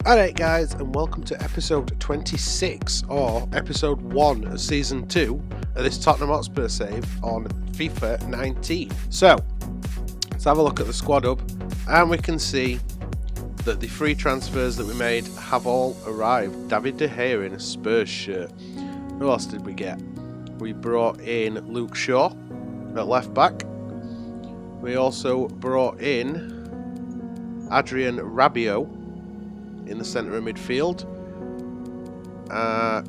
Alright guys, and welcome to episode 26, or episode 1 of season 2 of this Tottenham Hotspur save on FIFA 19. So, let's have a look at the squad hub, and we can see that the free transfers that we made have all arrived. David De Gea in a Spurs shirt. Who else did we get? We brought in Luke Shaw at left back. We also brought in Adrian Rabiot in the centre of midfield.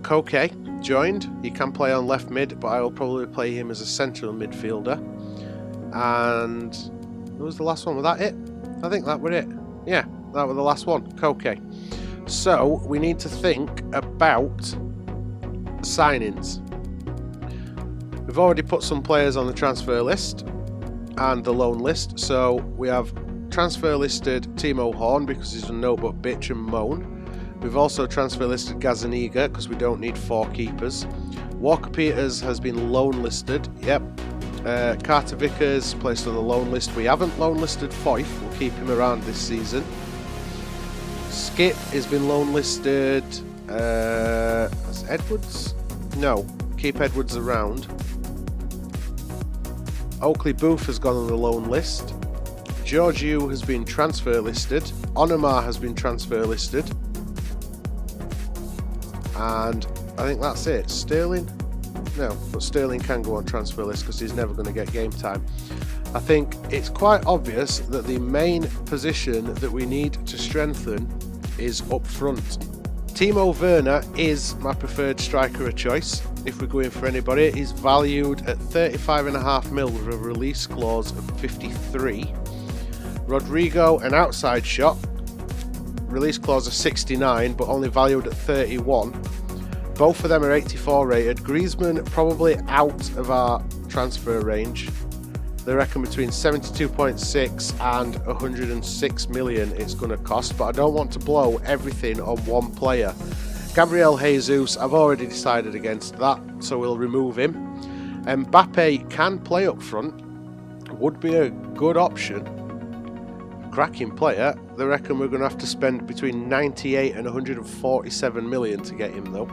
Koke joined. He can play on left mid, but I will probably play him as a central midfielder. And who was the last one? Was that it? I think that was it. Yeah, that was the last one. Koke. So we need to think about signings. We've already put some players on the transfer list and the loan list. So we have transfer listed Timo Horn because he's done no but bitch and moan. We've also transfer listed Gazaniga because we don't need 4 keepers. Walker Peters has been loan listed. Yep. Carter Vickers placed on the loan list. We haven't loan listed Foyth. We'll keep him around this season. Skip has been loan listed. Has Edwards? No. Keep Edwards around. Oakley Booth has gone on the loan list. Georgiou has been transfer listed. Onomar has been transfer listed. And I think that's it. Sterling? No, but Sterling can go on transfer list because he's never going to get game time. I think it's quite obvious that the main position that we need to strengthen is up front. Timo Werner is my preferred striker of choice. If we're going for anybody, he's valued at 35.5 mil with a release clause of 53. Rodrigo, an outside shot, release clause of 69, but only valued at 31. Both of them are 84 rated. Griezmann probably out of our transfer range. They reckon between 72.6 and 106 million it's going to cost, but I don't want to blow everything on one player. Gabriel Jesus, I've already decided against that, so we'll remove him. Mbappe can play up front, would be a good option. Cracking player. They reckon we're going to have to spend between 98 and 147 million to get him though.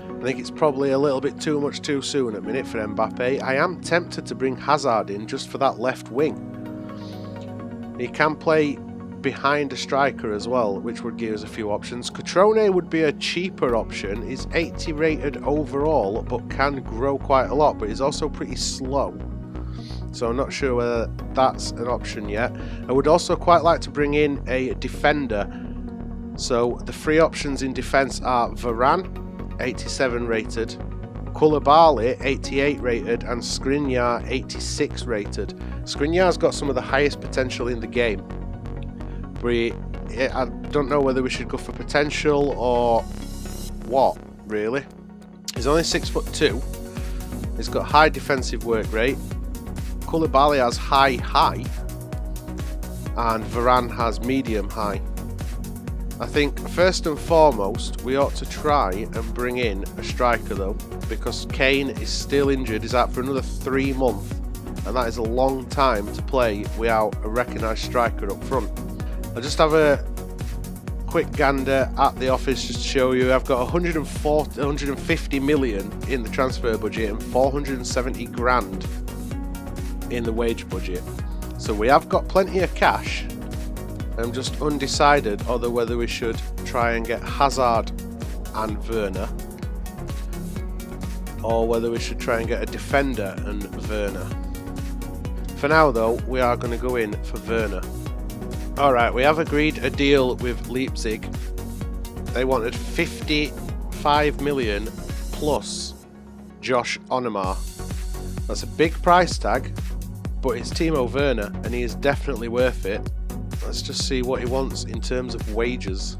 I think it's probably a little bit too much too soon at minute for Mbappe. I am tempted to bring Hazard in just for that left wing. He can play behind a striker as well, which would give us a few options. Cutrone would be a cheaper option. He's 80 rated overall, but can grow quite a lot, but he's also pretty slow. So I'm not sure whether that's an option yet. I would also quite like to bring in a defender. So the 3 options in defence are Varane, 87 rated, Koulibaly, 88 rated, and Skriniar, 86 rated. Skriniar's got some of the highest potential in the game. I don't know whether we should go for potential or what, really. He's only 6'2". He's got high defensive work rate. Koulibaly has high, and Varane has medium high. I think first and foremost we ought to try and bring in a striker though, because Kane is still injured. He's out for another 3 months, and that is a long time to play without a recognised striker up front. I'll just have a quick gander at the office just to show you. I've got 150 million in the transfer budget and 470 grand in the wage budget, so we have got plenty of cash. I'm just undecided on whether we should try and get Hazard and Werner, or whether we should try and get a defender and Werner. For now though, we are going to go in for Werner. Alright, we have agreed a deal with Leipzig. They wanted 55 million plus Josh Onomar. That's a big price tag, but it's Timo Werner and he is definitely worth it. Let's just see what he wants in terms of wages.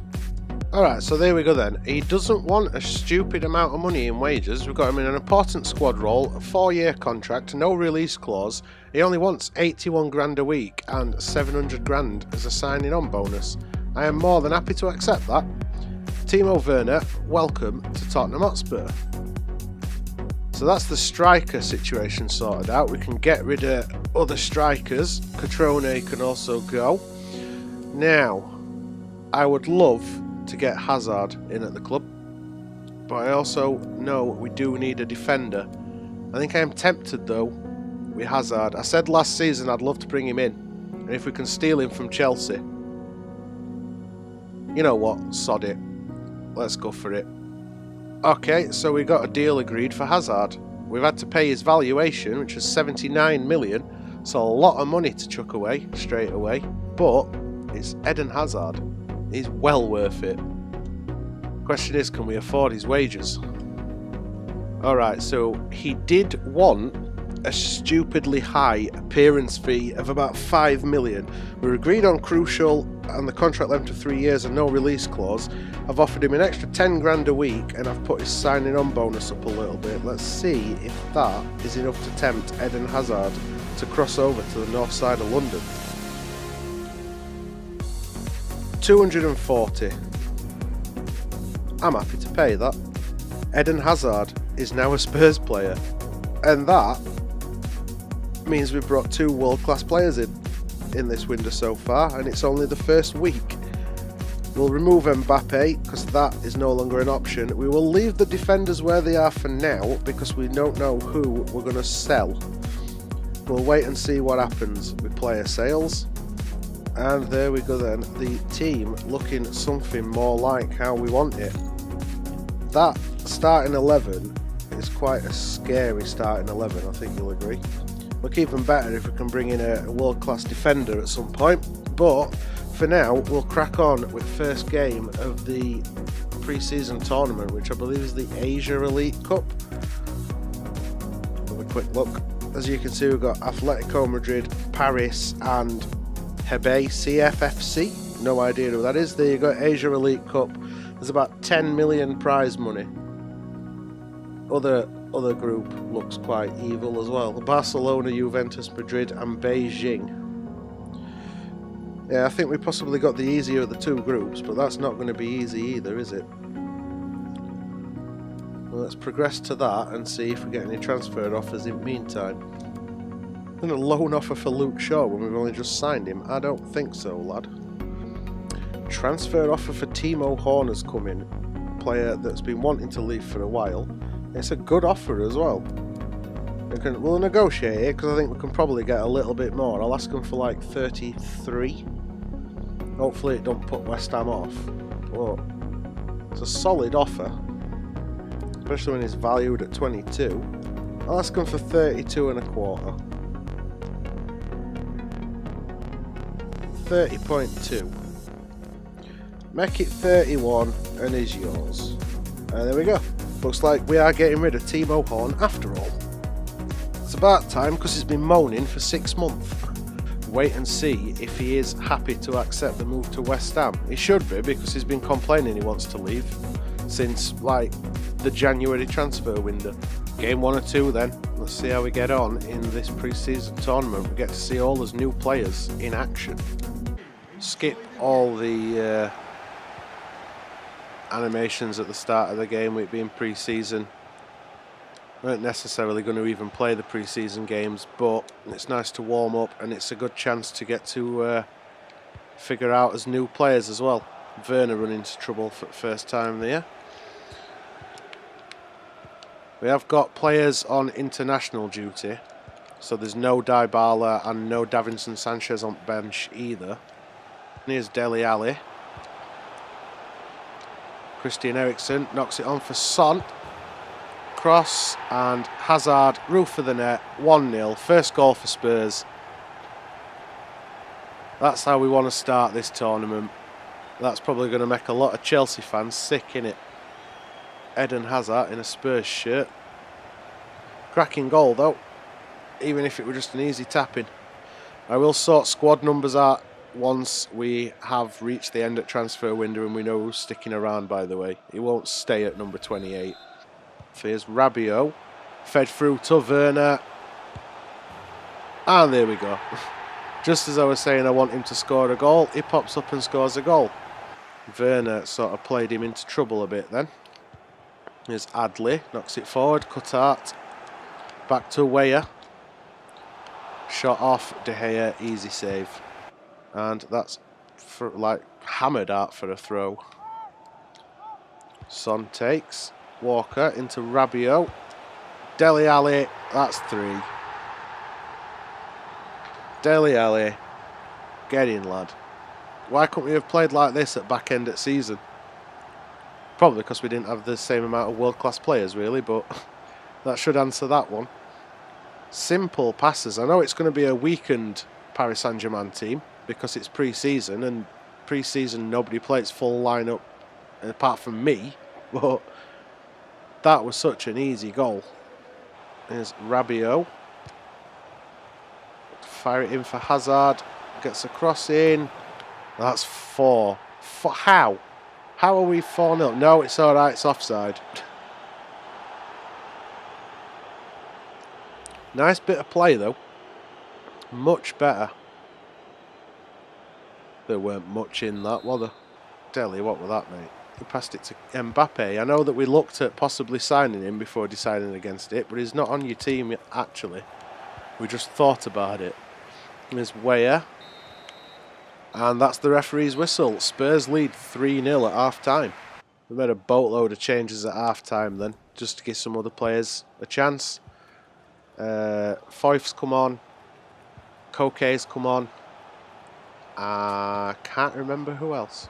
Alright, so there we go then. He doesn't want a stupid amount of money in wages. We've got him in an important squad role, a 4-year contract, no release clause. He only wants 81 grand a week and 700 grand as a signing on bonus. I am more than happy to accept that. Timo Werner, welcome to Tottenham Hotspur. So that's the striker situation sorted out. We can get rid of other strikers. Cutrone can also go. Now, I would love to get Hazard in at the club. But I also know we do need a defender. I think I am tempted though with Hazard. I said last season I'd love to bring him in. And if we can steal him from Chelsea. You know what? Sod it. Let's go for it. Okay, so we got a deal agreed for Hazard. We've had to pay his valuation, which is 79 million. So a lot of money to chuck away straight away. But it's Eden Hazard. He's well worth it. Question is, can we afford his wages? Alright, so he did want a stupidly high appearance fee of about 5 million. We agreed on crucial and the contract length of 3 years and no release clause. I've offered him an extra 10 grand a week and I've put his signing on bonus up a little bit. Let's see if that is enough to tempt Eden Hazard to cross over to the north side of London. 240. I'm happy to pay that. Eden Hazard is now a Spurs player, and that means we've brought 2 world-class players in this window so far, and it's only the first week. We'll remove Mbappe because that is no longer an option. We will leave the defenders where they are for now because we don't know who we're going to sell. We'll wait and see what happens with player sales. And there we go then, the team looking something more like how we want it. That starting 11 is quite a scary starting 11, I think you'll agree. Look even better if we can bring in a world-class defender at some point. But for now, we'll crack on with the first game of the pre-season tournament, which I believe is the Asia Elite Cup. Have a quick look. As you can see, we've got Atletico Madrid, Paris and Hebei CFFC. No idea who that is. There you go, Asia Elite Cup. There's about 10 million prize money. Other group looks quite evil as well. Barcelona, Juventus, Madrid and Beijing. Yeah, I think we possibly got the easier of the 2 groups, but that's not going to be easy either, is it? Well, let's progress to that and see if we get any transfer offers in the meantime. And a loan offer for Luke Shaw when we've only just signed him? I don't think so, lad. Transfer offer for Timo Horner's coming. A player that's been wanting to leave for a while. It's a good offer as well. We'll negotiate it because I think we can probably get a little bit more. I'll ask him for like 33. Hopefully it don't put West Ham off. But it's a solid offer. Especially when he's valued at 22. I'll ask him for 32 and a quarter. 30.2. Make it 31 and is yours. And there we go. Looks like we are getting rid of Timo Horn after all. It's about time because he's been moaning for 6 months. Wait and see if he is happy to accept the move to West Ham. He should be because he's been complaining he wants to leave since like the January transfer window. Game 1 or 2 then. Let's see how we get on in this pre-season tournament. We get to see all those new players in action. Skip all the animations at the start of the game with it being pre-season. We aren't necessarily going to even play the pre-season games, but it's nice to warm up and it's a good chance to get to figure out as new players as well. Werner running into trouble for the first time there. We have got players on international duty, so there's no Dybala and no Davinson Sanchez on bench either. Here's Dele Alli. Christian Eriksen knocks it on for Son. Cross and Hazard, roof of the net, 1-0. First goal for Spurs. That's how we want to start this tournament. That's probably going to make a lot of Chelsea fans sick, innit? Eden Hazard in a Spurs shirt. Cracking goal though, even if it were just an easy tap-in. I will sort squad numbers out once we have reached the end of transfer window and we know who's sticking around, by the way. He won't stay at number 28. Here's Rabiot. Fed through to Werner. And there we go. Just as I was saying I want him to score a goal, he pops up and scores a goal. Werner sort of played him into trouble a bit then. Here's Adley. Knocks it forward. Cut out. Back to Weah. Shot off De Gea. Easy save. And that's for, like hammered out for a throw. Son takes. Walker into Rabiot. Dele Alli, that's 3. Dele Alli, get in, lad. Why couldn't we have played like this at back end at season? Probably because we didn't have the same amount of world-class players, really, but that should answer that one. Simple passes. I know it's going to be a weakened Paris Saint-Germain team because it's pre-season, and pre-season nobody plays full lineup apart from me, but that was such an easy goal. There's Rabiot. Fire it in for Hazard. Gets a cross in. That's 4. How? How are we 4-0? No, it's alright, it's offside. Nice bit of play though. Much better. There weren't much in that, were there? Dele, what was that, mate? He passed it to Mbappe. I know that we looked at possibly signing him before deciding against it, but he's not on your team yet, actually. We just thought about it. There's Weah. And that's the referee's whistle. Spurs lead 3-0 at half-time. We made a boatload of changes at half-time then, just to give some other players a chance. Foyth's come on. Koke's come on. I can't remember who else.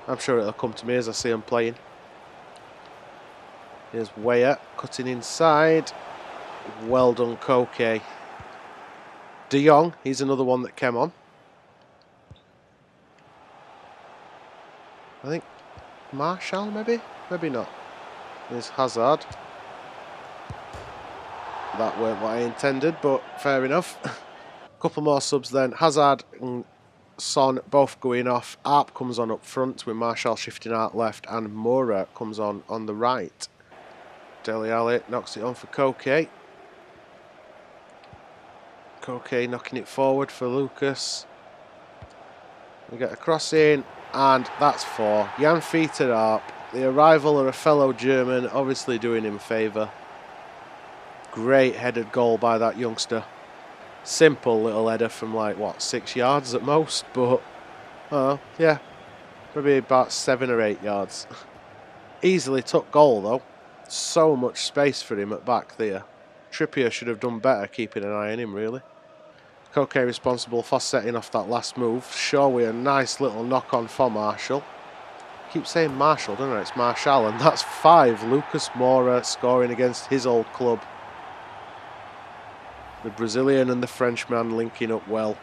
I'm sure it'll come to me as I see him playing. Here's Weah cutting inside. Well done, Koke. De Jong, he's another one that came on. I think Martial, maybe? Maybe not. Here's Hazard. That weren't what I intended, but fair enough. Couple more subs then. Hazard and Son both going off. Arp comes on up front with Martial shifting out left, and Moura comes on the right. Dele Alli knocks it on for Koke. Koke knocking it forward for Lucas. We get a cross in, and that's 4. Jan Fiete Arp, the arrival of a fellow German, obviously doing him favour. Great headed goal by that youngster. Simple little header from like, what, 6 yards at most, but, yeah, maybe about 7 or 8 yards. Easily took goal though. So much space for him at back there. Trippier should have done better keeping an eye on him, really. Koke responsible for setting off that last move. Showy a nice little knock on for Marshall. Keep saying Marshall, don't I? It's Martial, and that's 5. Lucas Moura scoring against his old club. The Brazilian and the Frenchman linking up well.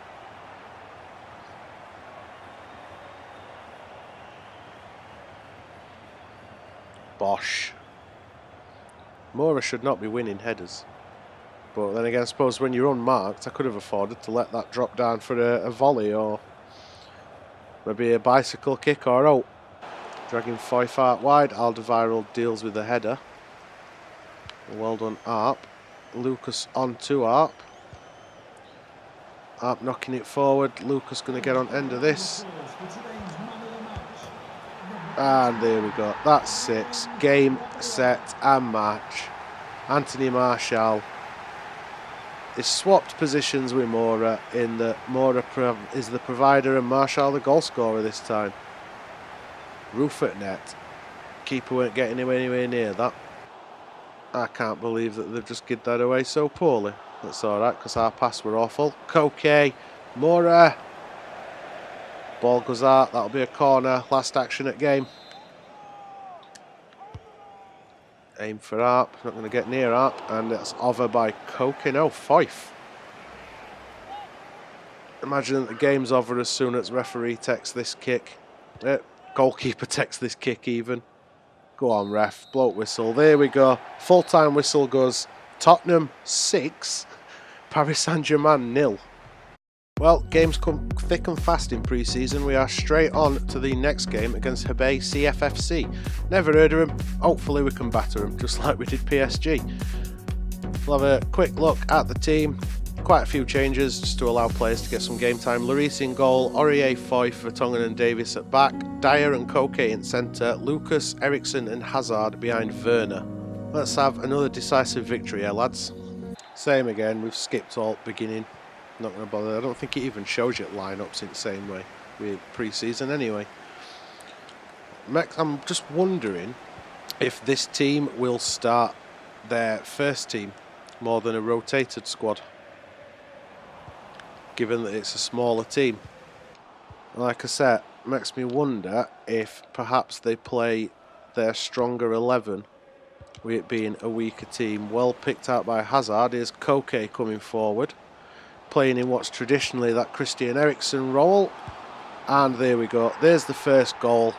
Bosh. Moura should not be winning headers. But then again, I suppose when you're unmarked, I could have afforded to let that drop down for a volley or maybe a bicycle kick or out. Dragging Foyth out wide. Alderweireld deals with the header. Well done, Arp. Lucas on to Arp. Arp knocking it forward. Lucas going to get on end of this. And there we go. That's 6. Game, set and match. Anthony Martial is swapped positions with Moura in that Moura is the provider and Martial the goal scorer this time. Roof at net. Keeper weren't getting him anywhere near that. I can't believe that they've just given that away so poorly. That's alright, because our pass were awful. Koke, Moura. Ball goes out, that'll be a corner. Last action at game. Aim for Arp, not going to get near Arp, and it's over by Koke. No, Foyth. Imagine that the game's over as soon as referee takes this kick. Goalkeeper takes this kick even. Go on, ref. Blow whistle. There we go. Full-time whistle goes. Tottenham 6. Paris Saint-Germain 0. Well, games come thick and fast in pre-season. We are straight on to the next game against Hebei CFFC. Never heard of them. Hopefully we can batter them, just like we did PSG. We'll have a quick look at the team. Quite a few changes just to allow players to get some game time. Lloris in goal, Aurier, Foyth, Vertonghen and Davis at back, Dyer and Koke in centre, Lucas, Eriksson and Hazard behind Werner. Let's have another decisive victory here, lads. Same again, we've skipped all beginning. Not going to bother. I don't think it even shows you lineups in the same way with pre-season anyway. I'm just wondering if this team will start their first team more than a rotated squad, given that it's a smaller team. Like I said, makes me wonder if perhaps they play their stronger 11 with it being a weaker team. Well picked out by Hazard. Here's Koke coming forward, playing in what's traditionally that Christian Eriksen role. And there we go. There's the first goal.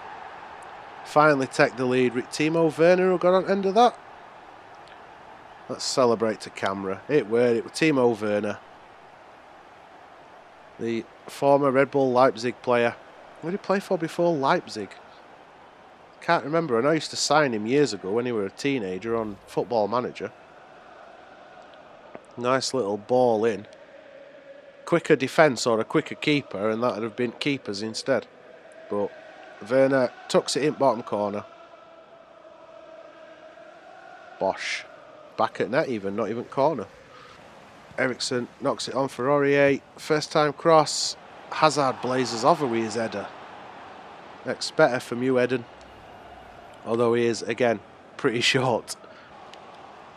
Finally take the lead. Timo Werner who got on end of that. Let's celebrate to camera. It was Timo Werner, the former Red Bull Leipzig player. What did he play for before Leipzig? Can't remember. I know I used to sign him years ago when he was a teenager on Football Manager. Nice little ball in. Quicker defence or a quicker keeper, and that would have been keepers instead. But Werner tucks it in bottom corner. Bosh. Back at net even, not even corner. Eriksen knocks it on for Aurier. First time cross. Hazard blazes over with his header. Next better from you, Eden. Although he is, again, pretty short.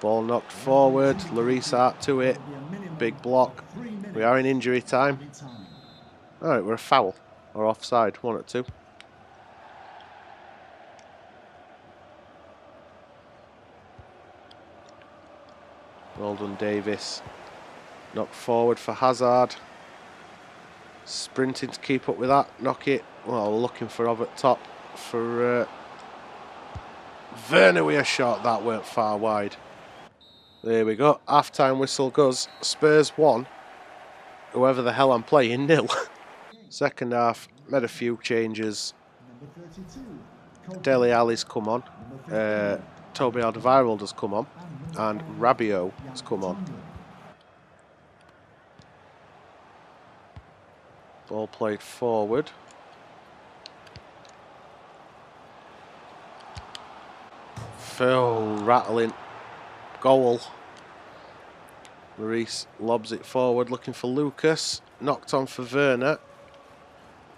Ball knocked forward. Lloris out to it. Big block. We are in injury time. Alright, we're a foul. Or offside, 1 or 2. Well done, Davis. Knock forward for Hazard. Sprinting to keep up with that. Knock it. Well, we're looking for over at top for Werner with a shot. That weren't far wide. There we go. Half-time whistle goes. Spurs 1. Whoever the hell I'm playing, 0. Second half, made a few changes. Dele Alli's come on. Toby Alderweireld has come on. And Rabiot has come on. Ball played forward. Phil rattling. Goal. Lloris lobs it forward, looking for Lucas. Knocked on for Werner.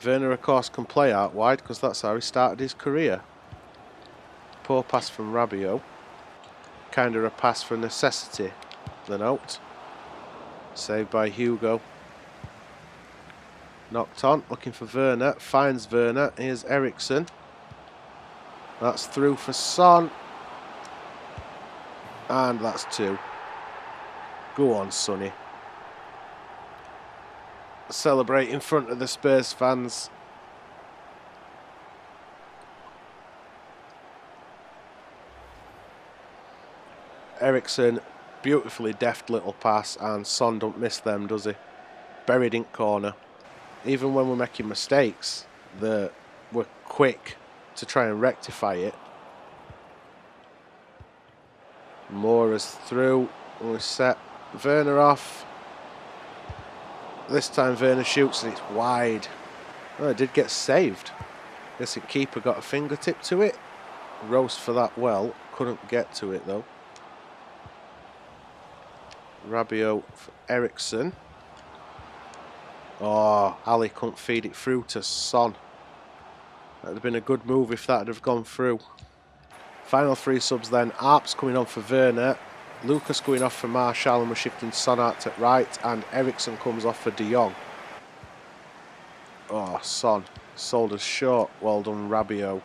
Werner, of course, can play out wide because that's how he started his career. Poor pass from Rabiot. Kind of a pass for necessity. The note. Saved by Hugo. Knocked on, looking for Werner. Finds Werner. Here's Eriksen. That's through for Son. And that's 2. Go on, Sonny. Celebrate in front of the Spurs fans. Eriksen, beautifully deft little pass, and Son don't miss them, does he? Buried in corner. Even when we're making mistakes, we're quick to try and rectify it. Moura's through. We set Werner off. This time Werner shoots and it's wide. Oh, it did get saved. Guess the keeper got a fingertip to it. Roast for that well. Couldn't get to it though. Rabiot for Eriksen. Oh, Ali couldn't feed it through to Son. That would have been a good move if that had have gone through. Final 3 subs then. Arp's coming on for Werner. Lucas going off for Martial, and we're shifting Son out to right, and Eriksen comes off for De Jong. Oh, Son. Sold us short. Well done, Rabiot.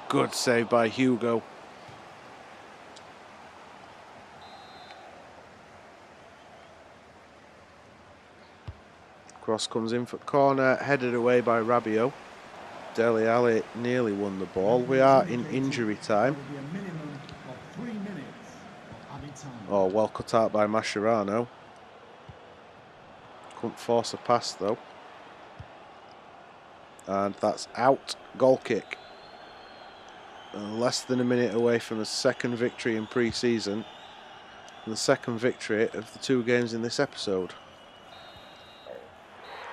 Good save by Hugo. Cross comes in for corner, headed away by Rabiot. Dele Alli nearly won the ball. We are in injury time. Oh, well cut out by Mascherano. Couldn't force a pass though. And that's out. Goal kick. Less than a minute away from a second victory in pre-season. And the second victory of the 2 games in this episode.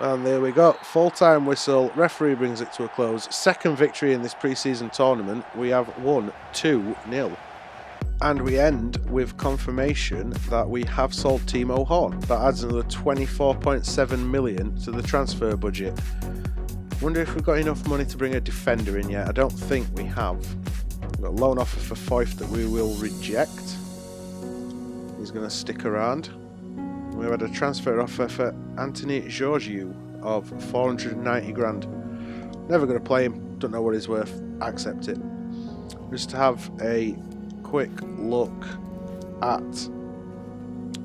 And there we go, full-time whistle, referee brings it to a close. Second victory in this pre-season tournament, we have won 2-0. And we end with confirmation that we have sold Timo Horn. That adds another 24.7 million to the transfer budget. Wonder if we've got enough money to bring a defender in yet. I don't think we have. We've got a loan offer for Foyth that we will reject. He's going to stick around. We've had a transfer offer for Anthony Georgiou of 490 grand. Never going to play him. Don't know what he's worth. Accept it. Just to have a quick look at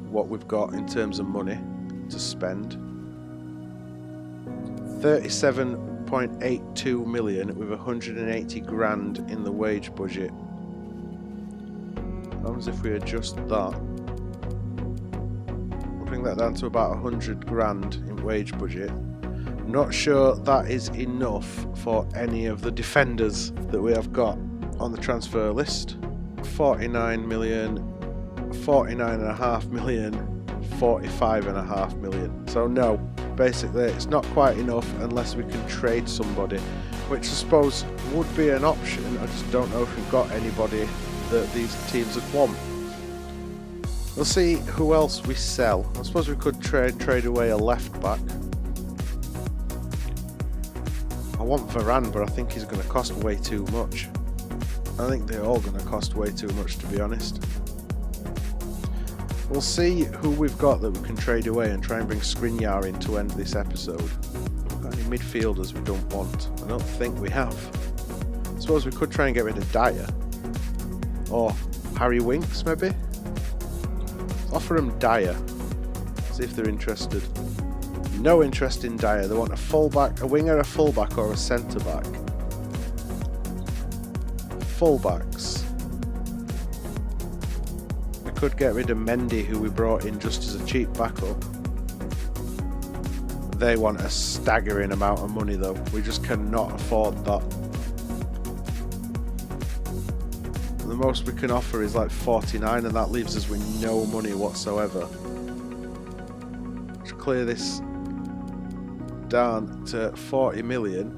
what we've got in terms of money to spend. 37.82 million with 180 grand in the wage budget. What happens if we adjust that? We'll bring that down to about 100 grand in wage budget. Not sure that is enough for any of the defenders that we have got on the transfer list. 49 million, 49.5 million, 45.5 million. So no, basically it's not quite enough unless we can trade somebody, which I suppose would be an option. I just don't know if we've got anybody that these teams would want. We'll see who else we sell. I suppose we could trade away a left back. I want Varane, but I think he's going to cost way too much. I think they're all going to cost way too much, to be honest. We'll see who we've got that we can trade away and try and bring Skriniar in to end this episode. Got any midfielders we don't want? I don't think we have. I suppose we could try and get rid of Dyer. Or Harry Winks, maybe? Offer them Dyer. See if they're interested. No interest in Dyer. They want a fullback, a winger, a fullback, or a centre back. Fullbacks. We could get rid of Mendy, who we brought in just as a cheap backup. They want a staggering amount of money though. We just cannot afford that. The most we can offer is like 49, and that leaves us with no money whatsoever. Let's clear this down to 40 million.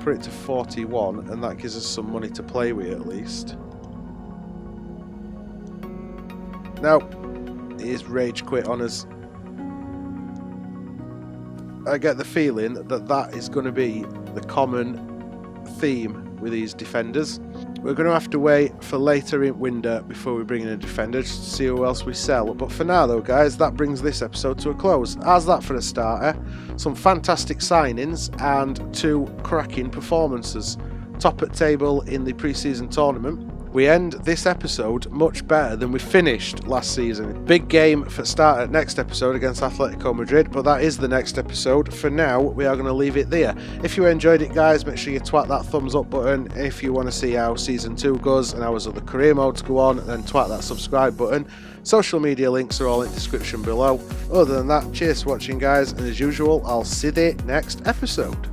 Put it to 41, and that gives us some money to play with at least. Now, he's rage quit on us. I get the feeling that that is going to be the common theme with these defenders. We're going to have to wait for later in window before we bring in a defender just to see who else we sell. But for now though guys, that brings this episode to a close. How's that for a starter? Some fantastic signings and 2 cracking performances. Top at table in the pre-season tournament. We end this episode much better than we finished last season. Big game for start at next episode against Atletico Madrid, but that is the next episode. For now, we are going to leave it there. If you enjoyed it, guys, make sure you twat that thumbs up button. If you want to see how Season 2 goes and how his other career modes go on, then twat that subscribe button. Social media links are all in the description below. Other than that, cheers for watching, guys, and as usual, I'll see you next episode.